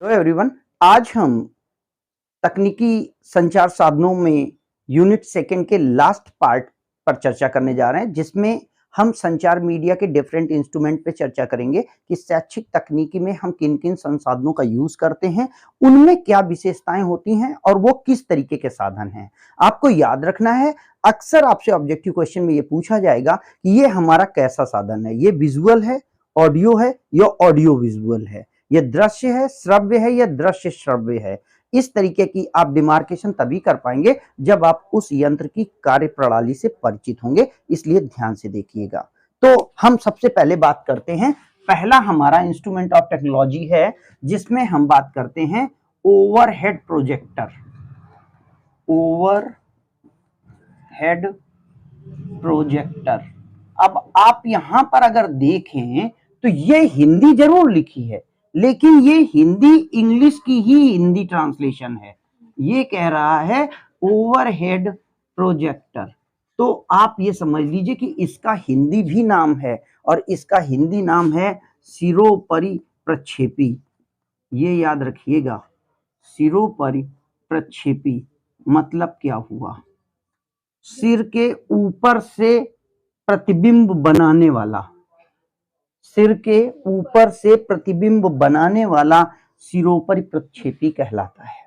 Hello everyone. आज हम तकनीकी संचार साधनों में यूनिट सेकंड के लास्ट पार्ट पर चर्चा करने जा रहे हैं, जिसमें हम संचार मीडिया के डिफरेंट इंस्ट्रूमेंट पे चर्चा करेंगे कि शैक्षिक तकनीकी में हम किन किन संसाधनों का यूज करते हैं, उनमें क्या विशेषताएं होती हैं और वो किस तरीके के साधन हैं। आपको याद रखना है, अक्सर आपसे ऑब्जेक्टिव क्वेश्चन में ये पूछा जाएगा कि ये हमारा कैसा साधन है, ये विजुअल है, ऑडियो है या ऑडियो विजुअल है, ये दृश्य है, श्रव्य है या दृश्य श्रव्य है। इस तरीके की आप डिमार्केशन तभी कर पाएंगे जब आप उस यंत्र की कार्य प्रणाली से परिचित होंगे, इसलिए ध्यान से देखिएगा। तो हम सबसे पहले बात करते हैं, पहला हमारा इंस्ट्रूमेंट ऑफ टेक्नोलॉजी है जिसमें हम बात करते हैं ओवरहेड प्रोजेक्टर। Overhead projector. अब आप यहां पर अगर देखें तो ये हिंदी जरूर लिखी है, लेकिन ये हिंदी इंग्लिश की ही हिंदी ट्रांसलेशन है। ये कह रहा है ओवरहेड प्रोजेक्टर। तो आप ये समझ लीजिए कि इसका हिंदी भी नाम है और इसका हिंदी नाम है सिरोपरि प्रक्षेपी। ये याद रखिएगा, सिरोपरि प्रक्षेपी मतलब क्या हुआ? सिर के ऊपर से प्रतिबिंब बनाने वाला, सिर के ऊपर से प्रतिबिंब बनाने वाला सिरोपरि प्रक्षेपी कहलाता है।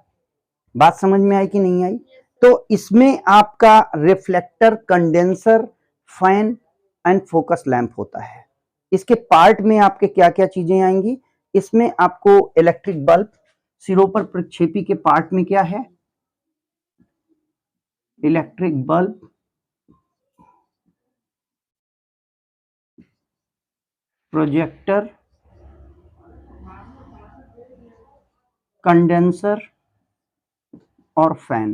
बात समझ में आई कि नहीं आई? तो इसमें आपका reflector, condenser, fan and focus lamp होता है। इसके पार्ट में आपके क्या क्या चीजें आएंगी? इसमें आपको इलेक्ट्रिक बल्ब, सिरोपरि प्रक्षेपी के पार्ट में क्या है? इलेक्ट्रिक बल्ब, प्रोजेक्टर, कंडेंसर और फैन।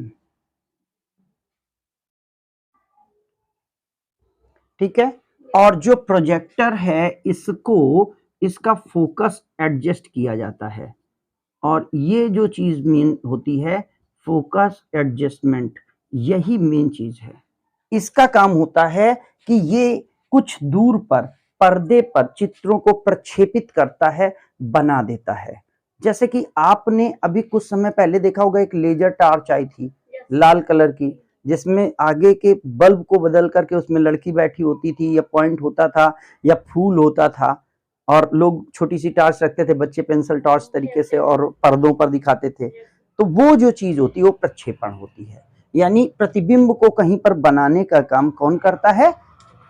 ठीक है। और जो प्रोजेक्टर है इसको, इसका फोकस एडजस्ट किया जाता है, और ये जो चीज मेन होती है फोकस एडजस्टमेंट, यही मेन चीज है। इसका काम होता है कि ये कुछ दूर पर पर्दे पर चित्रों को प्रक्षेपित करता है, बना देता है। जैसे कि आपने अभी कुछ समय पहले देखा होगा, एक लेजर टॉर्च आई थी लाल कलर की, जिसमें आगे के बल्ब को बदल करके उसमें लड़की बैठी होती थी, या पॉइंट होता था या फूल होता था, और लोग छोटी सी टॉर्च रखते थे, बच्चे पेंसिल टॉर्च तरीके से, और पर्दों पर दिखाते थे। तो वो जो चीज होती है वो प्रक्षेपण होती है, यानी प्रतिबिंब को कहीं पर बनाने का काम कौन करता है?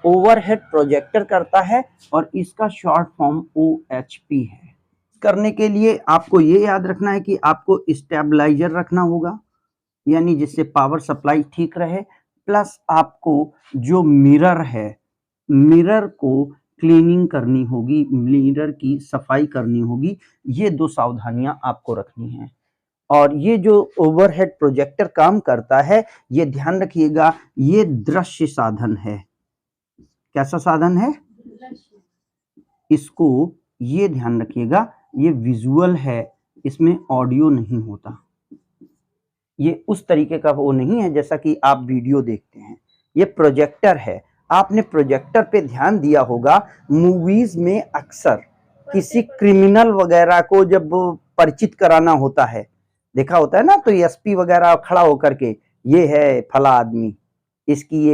ओवरहेड प्रोजेक्टर करता है, और इसका शॉर्ट फॉर्म OHP है। करने के लिए आपको ये याद रखना है कि आपको स्टेबलाइजर रखना होगा, यानी जिससे पावर सप्लाई ठीक रहे, प्लस आपको जो मिरर है, मिरर को क्लीनिंग करनी होगी, मिरर की सफाई करनी होगी। ये दो सावधानियां आपको रखनी है। और ये जो ओवरहेड प्रोजेक्टर काम करता है, ये ध्यान रखिएगा, ये दृश्य साधन है। कैसा साधन है? इसको ये ध्यान रखिएगा, ये विजुअल है, इसमें ऑडियो नहीं होता। ये उस तरीके का वो नहीं है जैसा कि आप वीडियो देखते हैं। ये प्रोजेक्टर है। आपने प्रोजेक्टर पे ध्यान दिया होगा, मूवीज में अक्सर किसी क्रिमिनल वगैरह को जब परिचित कराना होता है, देखा होता है ना, तो एसपी वगैरह खड़ा होकर के, ये है फला आदमी, इसकी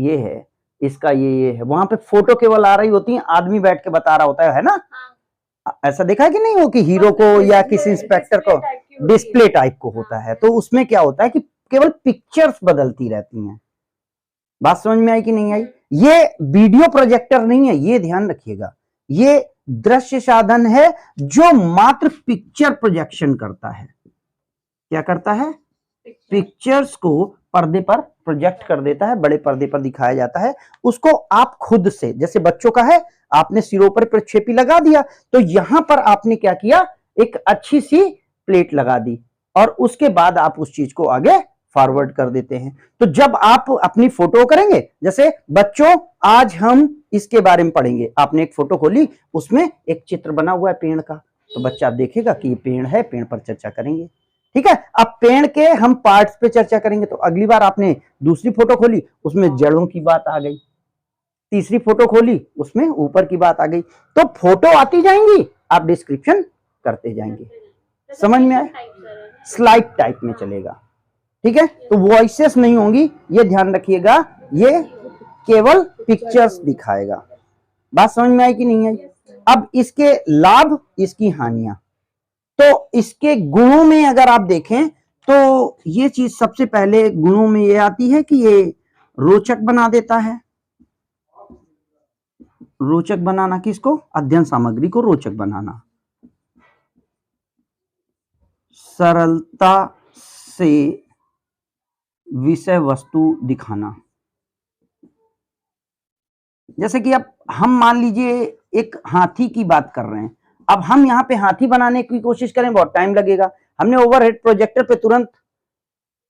ये है, इसका ये है, वहां पे फोटो केवल आ रही होती है, आदमी बैठ के बता रहा होता है ना। ऐसा देखा है कि नहीं हो कि हीरो को या किसी इंस्पेक्टर को डिस्प्ले टाइप को होता है, तो उसमें क्या होता है कि केवल पिक्चर्स बदलती रहती हैं। बात समझ में आई कि नहीं आई? ये वीडियो प्रोजेक्टर नहीं है, ये ध्यान रखिएगा। ये दृश्य साधन है जो मात्र पिक्चर प्रोजेक्शन करता है। क्या करता है? पिक्चर्स को पर्दे पर प्रोजेक्ट कर देता है, बड़े पर्दे पर दिखाया जाता है। उसको आप खुद से, जैसे बच्चों का है, आपने सिरों पर प्रक्षेपी लगा दिया, तो यहां पर आपने क्या किया, एक अच्छी सी प्लेट लगा दी, और उसके बाद आप उस चीज को आगे फॉरवर्ड कर देते हैं। तो जब आप अपनी फोटो करेंगे, जैसे बच्चों आज हम इसके बारे में पढ़ेंगे, आपने एक फोटो खोली, उसमें एक चित्र बना हुआ है पेड़ का, तो बच्चा देखेगा कि ये पेड़ है, पेड़ पर चर्चा करेंगे। ठीक है। अब पेड़ के हम पार्ट्स पे चर्चा करेंगे, तो अगली बार आपने दूसरी फोटो खोली, उसमें जड़ों की बात आ गई, तीसरी फोटो खोली, उसमें ऊपर की बात आ गई। तो फोटो आती जाएंगी, आप डिस्क्रिप्शन करते जाएंगे। समझ में आया? स्लाइड टाइप में चलेगा, ठीक है। तो वॉइसेस नहीं होंगी, ये ध्यान रखिएगा, ये केवल पिक्चर्स दिखाएगा। बात समझ में आई कि नहीं आई? अब इसके लाभ, इसकी हानियां। तो इसके गुणों में अगर आप देखें तो ये चीज सबसे पहले गुणों में ये आती है कि ये रोचक बना देता है। रोचक बनाना किसको? अध्ययन सामग्री को रोचक बनाना। सरलता से विषय वस्तु दिखाना। जैसे कि अब हम मान लीजिए एक हाथी की बात कर रहे हैं, अब हम यहाँ पे हाथी बनाने की कोशिश करें, बहुत टाइम लगेगा। हमने ओवरहेड प्रोजेक्टर पे तुरंत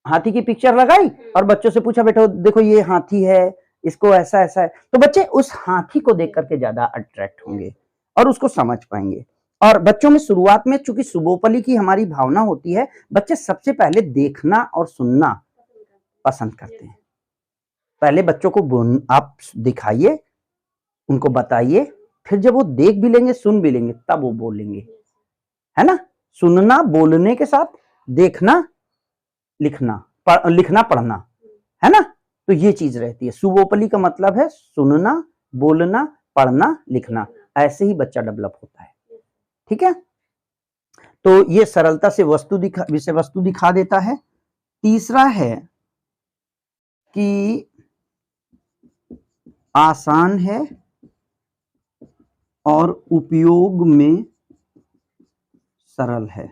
हाथी की पिक्चर लगाई और बच्चों से पूछा, बेटा देखो ये हाथी है, इसको ऐसा ऐसा है, तो बच्चे उस हाथी को देख करके ज्यादा अट्रैक्ट होंगे और उसको समझ पाएंगे। और बच्चों में शुरुआत में चूंकि सुबोपली की हमारी भावना होती है, बच्चे सबसे पहले देखना और सुनना पसंद करते हैं। पहले बच्चों को आप दिखाइए, उनको बताइए, फिर जब वो देख भी लेंगे, सुन भी लेंगे, तब वो बोलेंगे, है ना। सुनना बोलने के साथ देखना, लिखना, लिखना पढ़ना, है ना। तो ये चीज रहती है। सुबोपली का मतलब है सुनना, बोलना, पढ़ना, लिखना। ऐसे ही बच्चा डेवलप होता है, ठीक है। तो ये सरलता से विषय वस्तु दिखा देता है। तीसरा है कि आसान है और उपयोग में सरल है।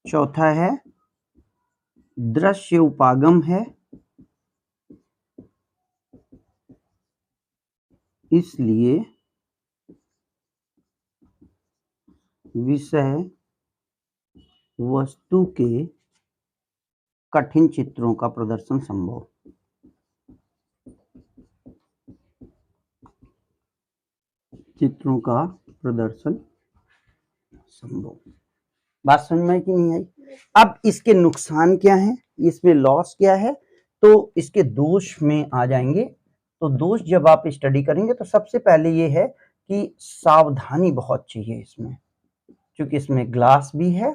चौथा है दृश्य उपागम है, इसलिए विषय वस्तु के कठिन चित्रों का प्रदर्शन संभव। चित्रों का प्रदर्शन संभव। बात समझ में आई कि नहीं आई? अब इसके नुकसान क्या हैं, इसमें लॉस क्या है, तो इसके दोष में आ जाएंगे। तो दोष जब आप स्टडी करेंगे तो सबसे पहले ये है कि सावधानी बहुत चाहिए इसमें, क्योंकि इसमें ग्लास भी है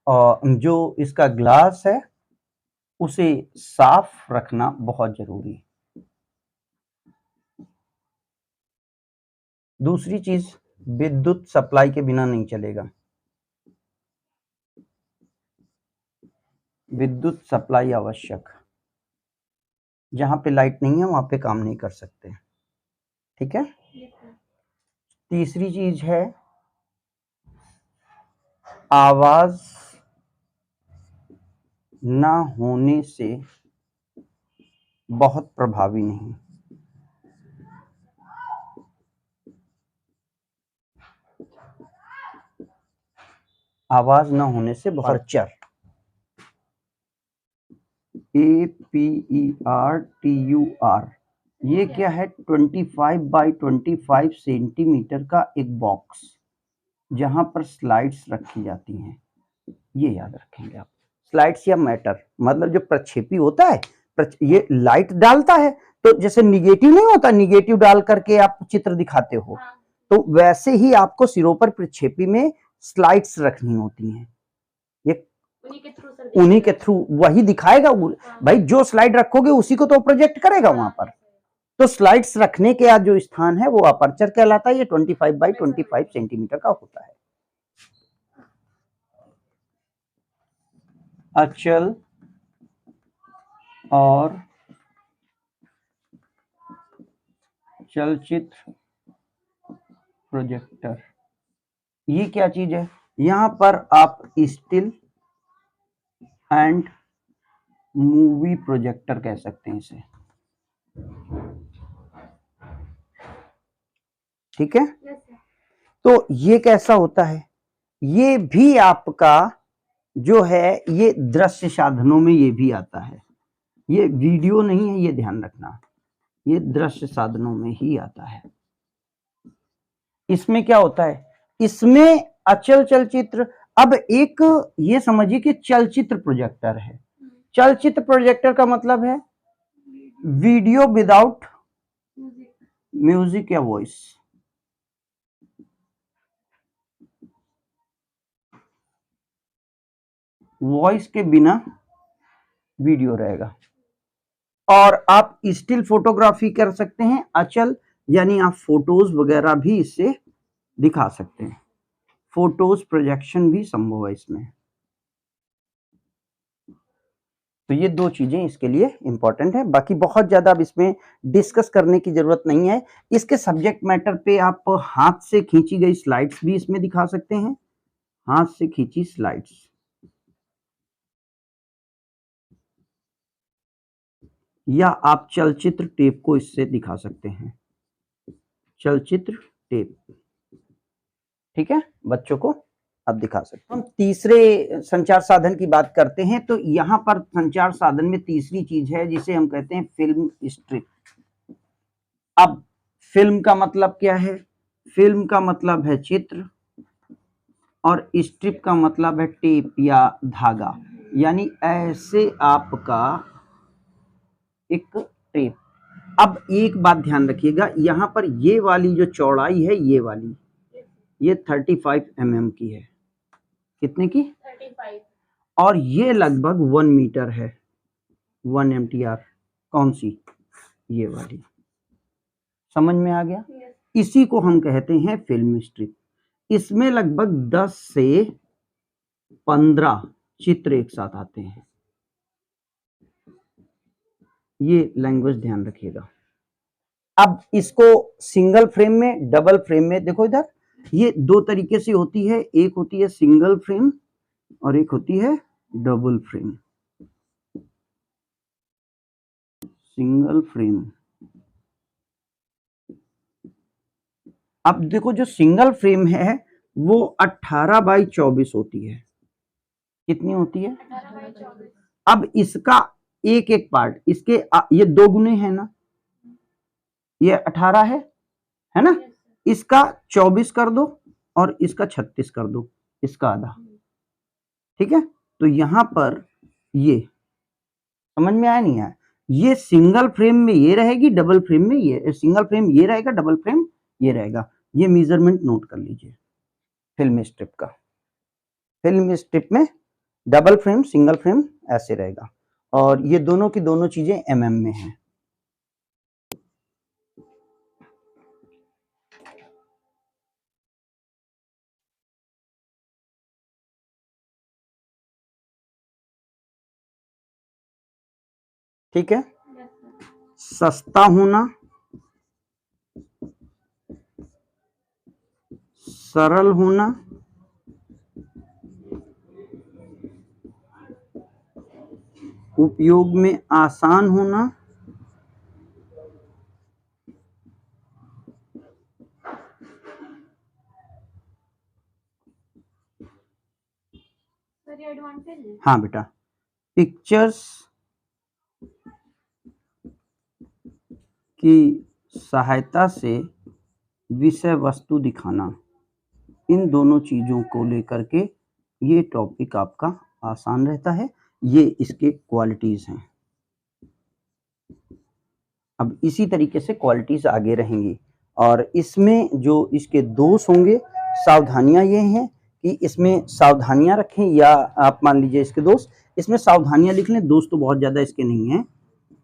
और जो इसका ग्लास है उसे साफ रखना बहुत जरूरी है। दूसरी चीज, विद्युत सप्लाई के बिना नहीं चलेगा। विद्युत सप्लाई आवश्यक, जहां पे लाइट नहीं है वहां पे काम नहीं कर सकते, ठीक है। तीसरी चीज है आवाज ना होने से बहुत प्रभावी नहीं। आवाज ना होने से बहुत चर, APERTUR, ये क्या है? 25 बाई 25 सेंटीमीटर का एक बॉक्स जहां पर स्लाइड्स रखी जाती हैं। ये याद रखेंगे आप। स्लाइड्स या मैटर मतलब जो प्रक्षेपी होता है, ये लाइट डालता है, तो जैसे निगेटिव नहीं होता, निगेटिव डाल करके आप चित्र दिखाते हो, तो वैसे ही आपको सिरों पर प्रक्षेपी में स्लाइड्स रखनी होती हैं। ये उन्हीं के थ्रू वही दिखाएगा। भाई जो स्लाइड रखोगे उसी को तो प्रोजेक्ट करेगा वहां पर। तो स्लाइड्स रखने के जो स्थान है वो अपर्चर कहलाता है। ये 25 बाई 25 सेंटीमीटर का होता है। अचल और चलचित्र प्रोजेक्टर, ये क्या चीज है? यहां पर आप स्टिल एंड मूवी प्रोजेक्टर कह सकते हैं इसे, ठीक है। तो ये कैसा होता है? ये भी आपका जो है ये दृश्य साधनों में ये भी आता है। ये वीडियो नहीं है, ये ध्यान रखना, ये दृश्य साधनों में ही आता है। इसमें क्या होता है? इसमें अचल चलचित्र, अब एक ये समझिए कि चलचित्र प्रोजेक्टर है। चलचित्र प्रोजेक्टर का मतलब है वीडियो विदाउट म्यूजिक या वॉइस। वॉइस के बिना वीडियो रहेगा। और आप स्टिल फोटोग्राफी कर सकते हैं, अचल यानी आप फोटोज वगैरह भी इससे दिखा सकते हैं। फोटोज प्रोजेक्शन भी संभव है इसमें। तो ये दो चीजें इसके लिए इंपॉर्टेंट है। बाकी बहुत ज्यादा अब इसमें डिस्कस करने की जरूरत नहीं है। इसके सब्जेक्ट मैटर पे आप हाथ से खींची गई स्लाइड्स भी इसमें दिखा सकते हैं, हाथ से खींची स्लाइड्स, या आप चलचित्र टेप को इससे दिखा सकते हैं, चलचित्र टेप। ठीक है, बच्चों को आप दिखा सकते हैं। हम तीसरे संचार साधन की बात करते हैं, तो यहां पर संचार साधन में तीसरी चीज है जिसे हम कहते हैं फिल्म स्ट्रिप। अब फिल्म का मतलब क्या है? फिल्म का मतलब है चित्र, और स्ट्रिप का मतलब है टेप या धागा, यानी ऐसे आपका एक टेप। अब एक बात ध्यान रखिएगा, यहां पर ये वाली जो चौड़ाई है, ये वाली, ये 35 mm की है। कितने की? 35। और ये लगभग 1 मीटर है, 1 MTR। कौन सी? ये वाली। समझ में आ गया? इसी को हम कहते हैं फिल्म स्ट्रिप। इसमें लगभग 10 से 15 चित्र एक साथ आते हैं। ये लैंग्वेज ध्यान रखिएगा। अब इसको सिंगल फ्रेम में, डबल फ्रेम में, देखो इधर, ये दो तरीके से होती है। एक होती है सिंगल फ्रेम और एक होती है डबल फ्रेम। Single frame. अब देखो जो सिंगल फ्रेम है वो 18x24 होती है। कितनी होती है? 18x24। अब इसका एक एक पार्ट, इसके ये 2 गुने है ना, ये 18 है ना, इसका 24 कर दो और इसका 36 कर दो, इसका आधा। ठीक है, तो यहां पर ये समझ में आया नहीं आया? ये सिंगल फ्रेम में ये रहेगी, डबल फ्रेम में ये, सिंगल फ्रेम ये रहेगा, डबल फ्रेम ये रहेगा। ये मेजरमेंट नोट कर लीजिए फिल्म स्ट्रिप का। फिल्म स्ट्रिप में डबल फ्रेम, सिंगल फ्रेम ऐसे रहेगा, और ये दोनों की दोनों चीजें mm में हैं। ठीक है, सस्ता होना, सरल होना, उपयोग में आसान होना, हाँ बेटा, पिक्चर्स की सहायता से विषय वस्तु दिखाना, इन दोनों चीजों को लेकर के ये टॉपिक आपका आसान रहता है। ये इसके क्वालिटीज हैं। अब इसी तरीके से क्वालिटीज आगे रहेंगी, और इसमें जो इसके दोष होंगे, सावधानियां ये हैं कि इसमें सावधानियां रखें, या आप मान लीजिए इसके दोष, इसमें सावधानियां लिख लें, दोष तो बहुत ज्यादा इसके नहीं हैं।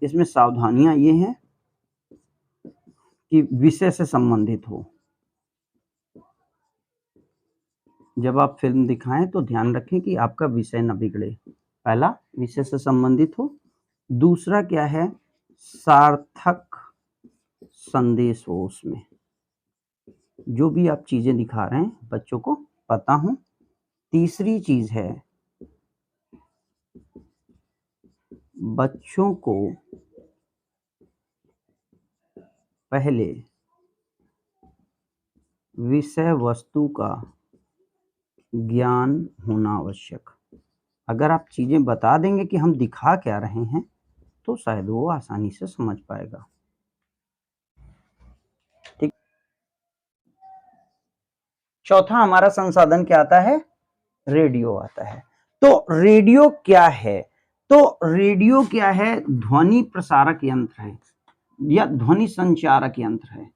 इसमें सावधानियां ये हैं कि विषय से संबंधित हो। जब आप फिल्म दिखाएं तो ध्यान रखें कि आपका विषय न बिगड़े। पहला, विषय से संबंधित हो। दूसरा क्या है? सार्थक संदेश हो उसमें, जो भी आप चीजें दिखा रहे हैं बच्चों को पता हो। तीसरी चीज है, बच्चों को पहले विषय वस्तु का ज्ञान होना आवश्यक। अगर आप चीजें बता देंगे कि हम दिखा क्या रहे हैं, तो शायद वो आसानी से समझ पाएगा। ठीक। चौथा हमारा संसाधन क्या आता है? रेडियो आता है। तो रेडियो क्या है? तो रेडियो क्या है? ध्वनि प्रसारक यंत्र है या ध्वनि संचारक यंत्र है।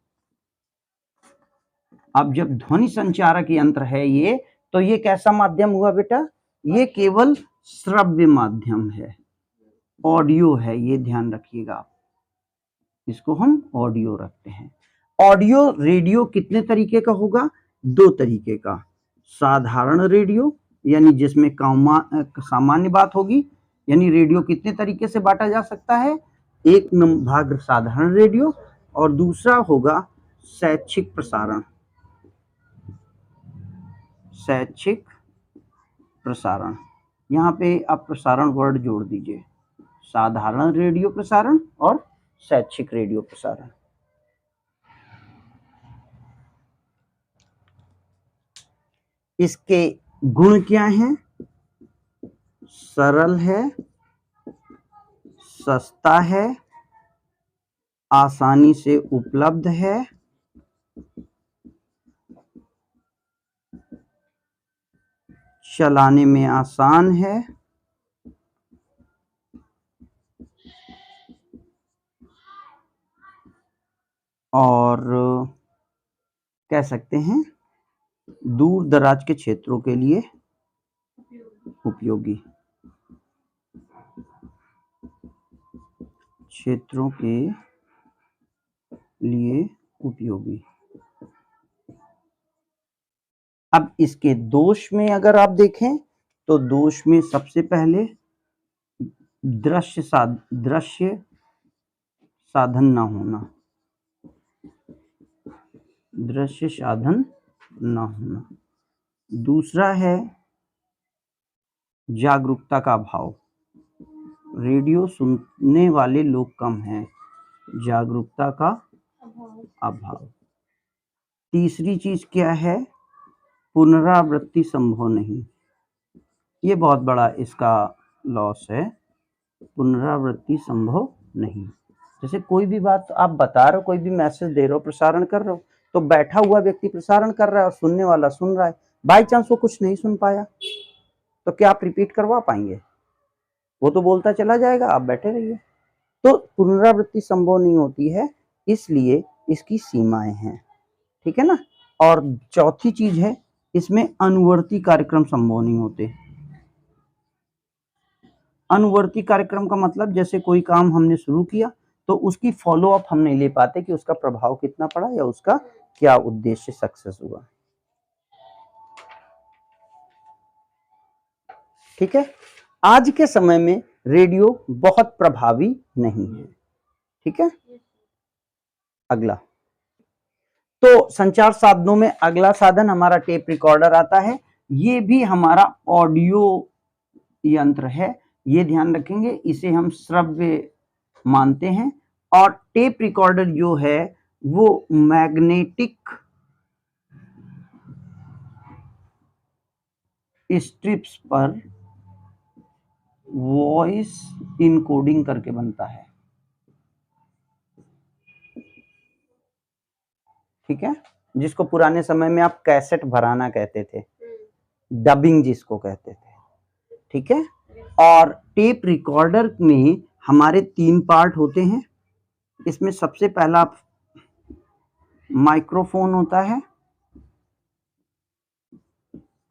अब जब ध्वनि संचारक यंत्र है ये, तो ये कैसा माध्यम हुआ बेटा? ये केवल श्रव्य माध्यम है, ऑडियो है, ये ध्यान रखिएगा आप, इसको हम ऑडियो रखते हैं। ऑडियो रेडियो कितने तरीके का होगा? 2 तरीके का, साधारण रेडियो यानी जिसमें सामान्य बात होगी, यानी रेडियो कितने तरीके से बांटा जा सकता है? एक भाग साधारण रेडियो और दूसरा होगा शैक्षिक प्रसारण। शैक्षिक प्रसारण, यहाँ पे आप प्रसारण वर्ड जोड़ दीजिए, साधारण रेडियो प्रसारण और शैक्षिक रेडियो प्रसारण। इसके गुण क्या हैं? सरल है, सस्ता है, आसानी से उपलब्ध है, चलाने में आसान है, और कह सकते हैं दूर दराज के क्षेत्रों के लिए उपयोगी, क्षेत्रों के लिए उपयोगी। अब इसके दोष में अगर आप देखें तो दोष में सबसे पहले दृश्य साधन ना होना, दृश्य साधन ना होना। दूसरा है जागरूकता का अभाव, रेडियो सुनने वाले लोग कम हैं, जागरूकता का अभाव। तीसरी चीज क्या है? पुनरावृत्ति संभव नहीं, ये बहुत बड़ा इसका लॉस है, पुनरावृत्ति संभव नहीं। जैसे कोई भी बात आप बता रहे हो, कोई भी मैसेज दे रहे हो, प्रसारण कर रहे हो, तो बैठा हुआ व्यक्ति प्रसारण कर रहा है और सुनने वाला सुन रहा है, बाई चांस वो कुछ नहीं सुन पाया तो क्या आप रिपीट करवा पाएंगे? वो तो बोलता चला जाएगा, आप बैठे रहिए। तो पुनरावृत्ति संभव नहीं होती है, इसलिए इसकी सीमाएं हैं, ठीक है ना। और चौथी चीज है, इसमें अनुवर्ती कार्यक्रम संभव नहीं होते। अनुवर्ती कार्यक्रम का मतलब जैसे कोई काम हमने शुरू किया तो उसकी फॉलो अप हम नहीं ले पाते कि उसका प्रभाव कितना पड़ा या उसका क्या उद्देश्य सक्सेस हुआ, ठीक है। आज के समय में रेडियो बहुत प्रभावी नहीं है, ठीक है। अगला, तो संचार साधनों में अगला साधन हमारा टेप रिकॉर्डर आता है। ये भी हमारा ऑडियो यंत्र है, ये ध्यान रखेंगे, इसे हम श्रव्य मानते हैं। और टेप रिकॉर्डर जो है वो मैग्नेटिक स्ट्रिप्स पर वॉइस इनकोडिंग करके बनता है, ठीक है, जिसको पुराने समय में आप कैसेट भराना कहते थे, डबिंग जिसको कहते थे, ठीक है। और टेप रिकॉर्डर में हमारे 3 पार्ट होते हैं। इसमें सबसे पहला माइक्रोफोन होता है,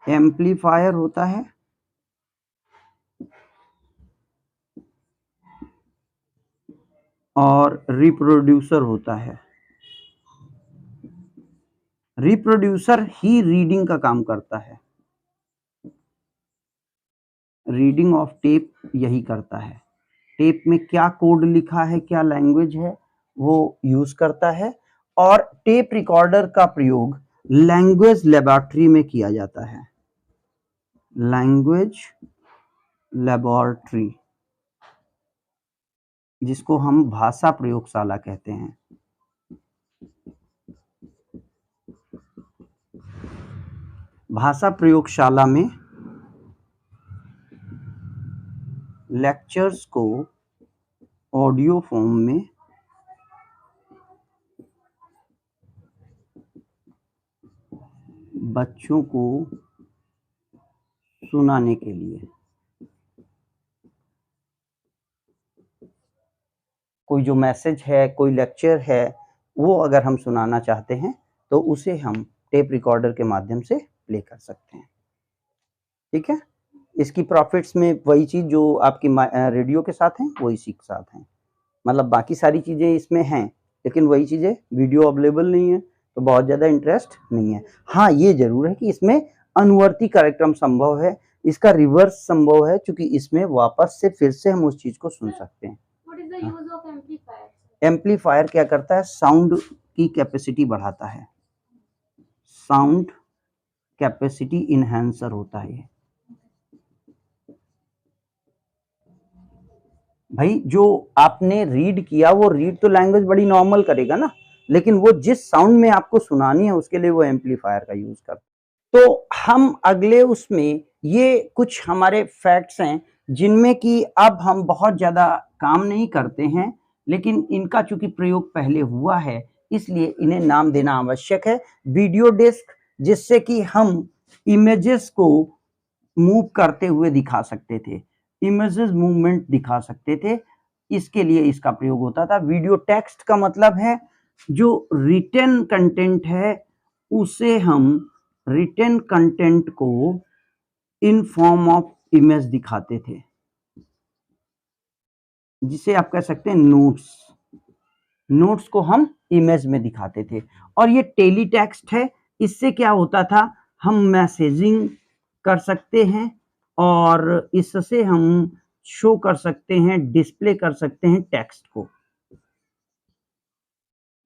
एम्पलीफायर होता है, और रिप्रोड्यूसर होता है। रिप्रोड्यूसर ही रीडिंग का काम करता है, रीडिंग ऑफ टेप यही करता है। टेप में क्या कोड लिखा है, क्या लैंग्वेज है, वो यूज करता है। और टेप रिकॉर्डर का प्रयोग लैंग्वेज लेबोरेटरी में किया जाता है, लैंग्वेज लेबोरेटरी, जिसको हम भाषा प्रयोगशाला कहते हैं। भाषा प्रयोगशाला में लेक्चर्स को ऑडियो फॉर्म में बच्चों को सुनाने के लिए, कोई जो मैसेज है, कोई लेक्चर है, वो अगर हम सुनाना चाहते हैं तो उसे हम टेप रिकॉर्डर के माध्यम से प्ले कर सकते हैं, ठीक है। इसकी प्रॉफिट्स में वही चीज जो आपकी रेडियो के साथ है वही इसी के साथ है, मतलब बाकी सारी चीजें इसमें हैं लेकिन वही चीजें वीडियो अवेलेबल नहीं है तो बहुत ज्यादा इंटरेस्ट नहीं है। हाँ ये जरूर है कि इसमें अनुवर्ती कार्यक्रम संभव है, इसका रिवर्स संभव है, क्योंकि इसमें वापस से फिर से हम उस चीज को सुन सकते हैं। एम्पलीफायर क्या करता है, साउंड की कैपेसिटी बढ़ाता है, साउंड कैपेसिटी इनहेंसर होता है। भाई जो आपने रीड किया वो रीड तो लैंग्वेज बड़ी नॉर्मल करेगा ना, लेकिन वो जिस साउंड में आपको सुनानी है उसके लिए वो एम्पलीफायर का यूज करता है। तो हम अगले उसमें ये कुछ हमारे फैक्ट्स हैं जिनमें कि अब हम बहुत ज्यादा काम नहीं करते हैं, लेकिन इनका चूंकि प्रयोग पहले हुआ है इसलिए इन्हें नाम देना आवश्यक है। वीडियो डिस्क, जिससे कि हम इमेजेस को मूव करते हुए दिखा सकते थे, इमेजेस मूवमेंट दिखा सकते थे, इसके लिए इसका प्रयोग होता था। वीडियो टेक्स्ट का मतलब है जो रिटन कंटेंट है उसे हम रिटन कंटेंट को इन फॉर्म ऑफ इमेज दिखाते थे, जिसे आप कह सकते हैं नोट्स। नोट्स को हम इमेज में दिखाते थे। और ये टेलीटेक्स्ट है, इससे क्या होता था, हम मैसेजिंग कर सकते हैं और इससे हम शो कर सकते हैं, डिस्प्ले कर सकते हैं टेक्स्ट को।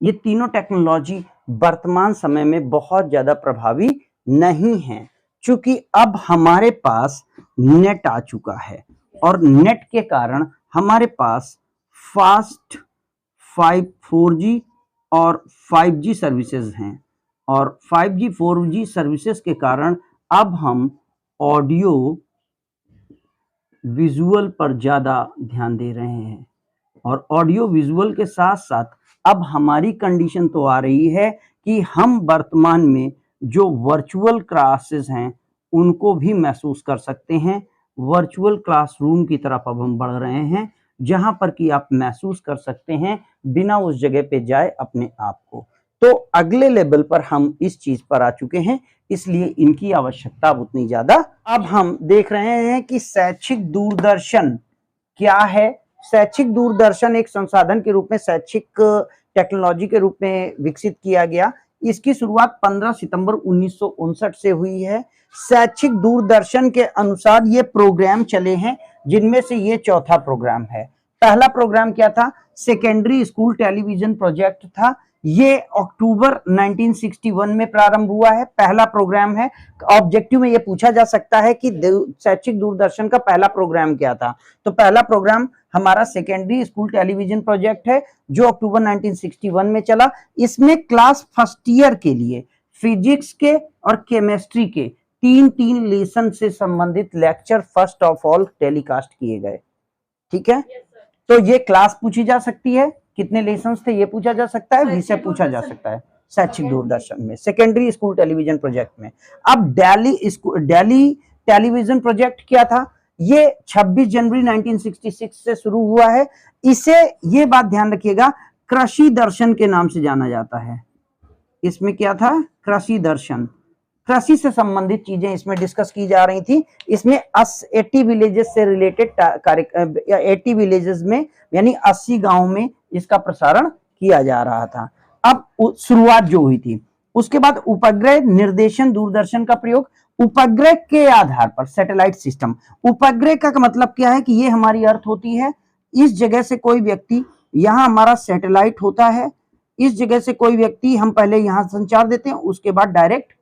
ये तीनों टेक्नोलॉजी वर्तमान समय में बहुत ज्यादा प्रभावी नहीं है, क्योंकि अब हमारे पास नेट आ चुका है और नेट के कारण हमारे पास फास्ट 4G और 5G सर्विसेज हैं, और 5G 4G सर्विसेज के कारण अब हम ऑडियो विजुअल पर ज्यादा ध्यान दे रहे हैं। और ऑडियो विजुअल के साथ साथ अब हमारी कंडीशन तो आ रही है कि हम वर्तमान में जो वर्चुअल क्लासेस हैं उनको भी महसूस कर सकते हैं। वर्चुअल क्लासरूम की तरफ अब हम बढ़ रहे हैं, जहां पर कि आप महसूस कर सकते हैं बिना उस जगह पे जाए अपने आप को। तो अगले लेवल पर हम इस चीज पर आ चुके हैं, इसलिए इनकी आवश्यकता उतनी ज्यादा। अब हम देख रहे हैं कि शैक्षिक दूरदर्शन क्या है। शैक्षिक दूरदर्शन एक संसाधन के रूप में, शैक्षिक टेक्नोलॉजी के रूप में विकसित किया गया। इसकी शुरुआत 15 सितंबर 1959 से हुई है। शैक्षिक दूरदर्शन के अनुसार ये प्रोग्राम चले हैं, जिनमें से ये चौथा प्रोग्राम है। पहला प्रोग्राम क्या था, सेकेंडरी स्कूल टेलीविजन प्रोजेक्ट था। ये अक्टूबर 1961 में प्रारंभ हुआ है, पहला प्रोग्राम है। ऑब्जेक्टिव में ये पूछा जा सकता है कि शैक्षिक दूरदर्शन का पहला प्रोग्राम क्या था, तो पहला प्रोग्राम हमारा सेकेंडरी स्कूल टेलीविजन प्रोजेक्ट है जो अक्टूबर 1961 में चला। इसमें क्लास फर्स्ट ईयर के लिए फिजिक्स के और केमिस्ट्री के 3 लेसन से संबंधित lecture first of all telecast किए गए। ठीक है, तो ये क्लास पूछी जा सकती है, कितने लेसन थे ये पूछा जा सकता है, विषय पूछा जा सकता है शैक्षिक दूरदर्शन में, सेकेंडरी स्कूल टेलीविजन प्रोजेक्ट में। अब दिल्ली टेलीविजन प्रोजेक्ट क्या था, ये 26 जनवरी 1966 से शुरू हुआ है। इसे ये बात ध्यान रखिएगा, कृषि दर्शन के नाम से जाना जाता है। इसमें क्या था, कृषि दर्शन, कृषि से संबंधित चीजें इसमें डिस्कस की जा रही थी। इसमें 80 विलेजेस से रिलेटेड 80 विलेजेस में यानी 80 गांव में इसका प्रसारण किया जा रहा था। अब शुरुआत जो हुई थी, उसके बाद उपग्रह निर्देशन दूरदर्शन का प्रयोग, उपग्रह के आधार पर सैटेलाइट सिस्टम। उपग्रह का मतलब क्या है कि ये हमारी अर्थ होती है, इस जगह से कोई व्यक्ति, यहाँ हमारा सैटेलाइट होता है, इस जगह से कोई व्यक्ति, हम पहले यहाँ संचार देते हैं, उसके बाद डायरेक्ट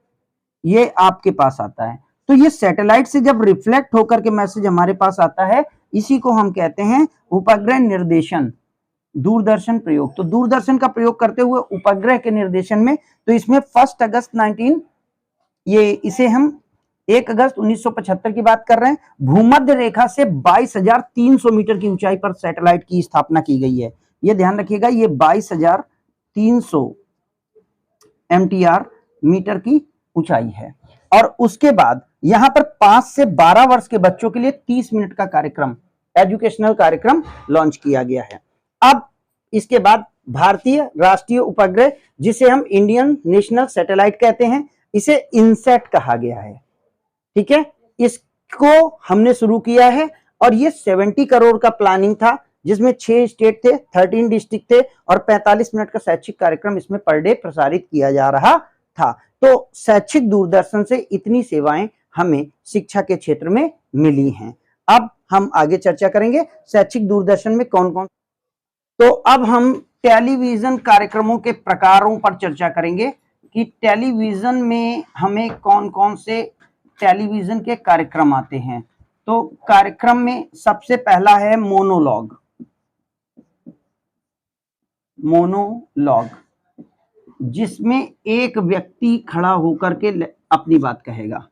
ये आपके पास आता है। तो ये सैटेलाइट से जब रिफ्लेक्ट होकर के मैसेज हमारे पास आता है, इसी को हम कहते हैं उपग्रह निर्देशन दूरदर्शन प्रयोग। तो दूरदर्शन का प्रयोग करते हुए उपग्रह के निर्देशन में, तो इसमें 1 अगस्त 1 अगस्त 1975 की बात कर रहे हैं। भूमध्य रेखा से 22,300 मीटर की ऊंचाई पर सैटेलाइट की स्थापना की गई है। ये ध्यान रखिएगा, ये 22,300 MTR मीटर की ऊंचाई है। और उसके बाद यहां पर 5 से 12 वर्ष के बच्चों के लिए 30 मिनट का कार्यक्रम, एजुकेशनल कार्यक्रम लॉन्च किया गया है। अब इसके बाद भारतीय राष्ट्रीय उपग्रह, जिसे हम इंडियन नेशनल सैटेलाइट कहते हैं, इसे इनसेट कहा गया है। ठीक है, इस को हमने शुरू किया है और ये 70 करोड़ का प्लानिंग था, जिसमें 6 स्टेट थे, 13 डिस्ट्रिक्ट थे और 45 मिनट का शैक्षिक कार्यक्रम इसमें पर डे प्रसारित किया जा रहा था। तो शैक्षिक दूरदर्शन से इतनी सेवाएं हमें शिक्षा के क्षेत्र में मिली हैं। अब हम आगे चर्चा करेंगे शैक्षिक दूरदर्शन में कौन कौन। तो अब हम टेलीविजन कार्यक्रमों के प्रकारों पर चर्चा करेंगे कि टेलीविजन में हमें कौन कौन से टेलीविजन के कार्यक्रम आते हैं। तो कार्यक्रम में सबसे पहला है मोनोलॉग। मोनोलॉग जिसमें एक व्यक्ति खड़ा होकर के अपनी बात कहेगा,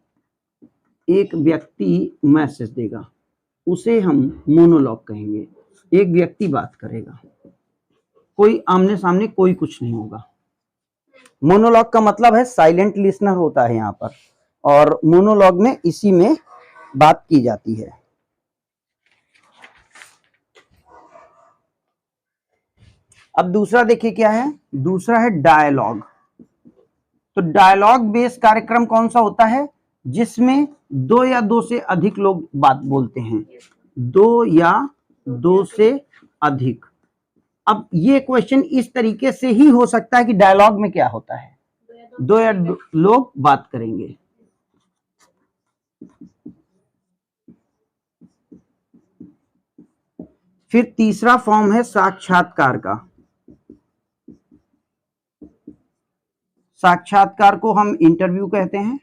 एक व्यक्ति मैसेज देगा, उसे हम मोनोलॉग कहेंगे। एक व्यक्ति बात करेगा, कोई आमने सामने कोई कुछ नहीं होगा। मोनोलॉग का मतलब है साइलेंट लिसनर होता है यहाँ पर, और मोनोलॉग में इसी में बात की जाती है। अब दूसरा देखिए क्या है, दूसरा है डायलॉग। तो डायलॉग बेस्ड कार्यक्रम कौन सा होता है, जिसमें 2 या 2 से अधिक लोग बात बोलते हैं, 2 या 2 से अधिक। अब ये क्वेश्चन इस तरीके से ही हो सकता है कि डायलॉग में क्या होता है, 2 या 2 लोग बात करेंगे। फिर तीसरा फॉर्म है साक्षात्कार का। साक्षात्कार को हम इंटरव्यू कहते हैं।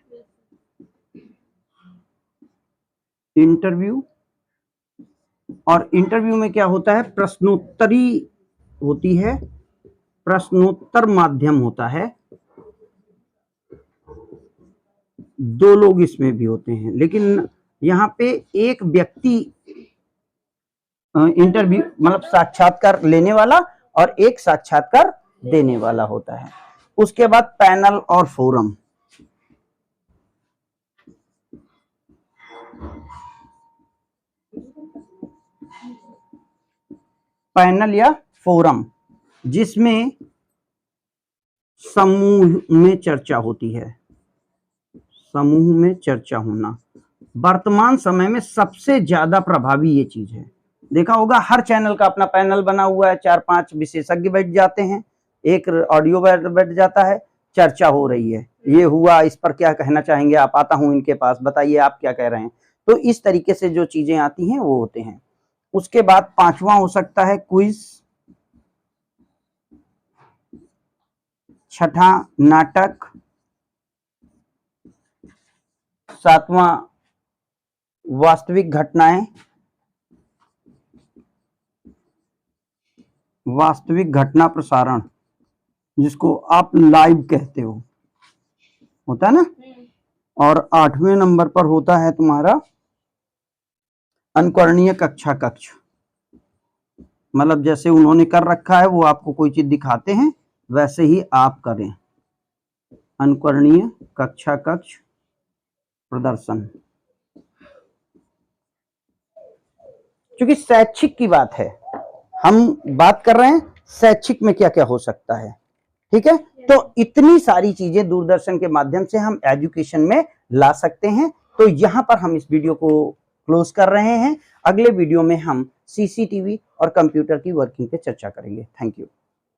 इंटरव्यू, और इंटरव्यू में क्या होता है, प्रश्नोत्तरी होती है, प्रश्नोत्तर माध्यम होता है। 2 लोग इसमें भी होते हैं, लेकिन यहाँ पे एक व्यक्ति इंटरव्यू मतलब साक्षात्कार लेने वाला और एक साक्षात्कार देने वाला होता है। उसके बाद पैनल और फोरम। पैनल या फोरम जिसमें समूह में चर्चा होती है, समूह में चर्चा होना वर्तमान समय में सबसे ज्यादा प्रभावी ये चीज है। देखा होगा हर चैनल का अपना पैनल बना हुआ है, 4-5 विशेषज्ञ बैठ जाते हैं, एक ऑडियो बैठ जाता है, चर्चा हो रही है, ये हुआ, इस पर क्या कहना चाहेंगे आप, आता हूं इनके पास, बताइए आप क्या कह रहे हैं। तो इस तरीके से जो चीजें आती हैं वो होते हैं। उसके बाद 5वां हो सकता है क्विज, 6ठा नाटक, 7वां वास्तविक घटनाएं, वास्तविक घटना प्रसारण जिसको आप लाइव कहते हो, होता है ना। और 8वें नंबर पर होता है तुम्हारा अनुकरणीय कक्षा कक्ष, मतलब जैसे उन्होंने कर रखा है, वो आपको कोई चीज दिखाते हैं वैसे ही आप करें। अनुकरणीय कक्षा कक्ष प्रदर्शन, क्योंकि शैक्षिक की बात है, हम बात कर रहे हैं शैक्षिक में क्या क्या हो सकता है, ठीक है। तो इतनी सारी चीजें दूरदर्शन के माध्यम से हम एजुकेशन में ला सकते हैं। तो यहां पर हम इस वीडियो को क्लोज कर रहे हैं। अगले वीडियो में हम सीसीटीवी और कंप्यूटर की वर्किंग पे चर्चा करेंगे। Thank you.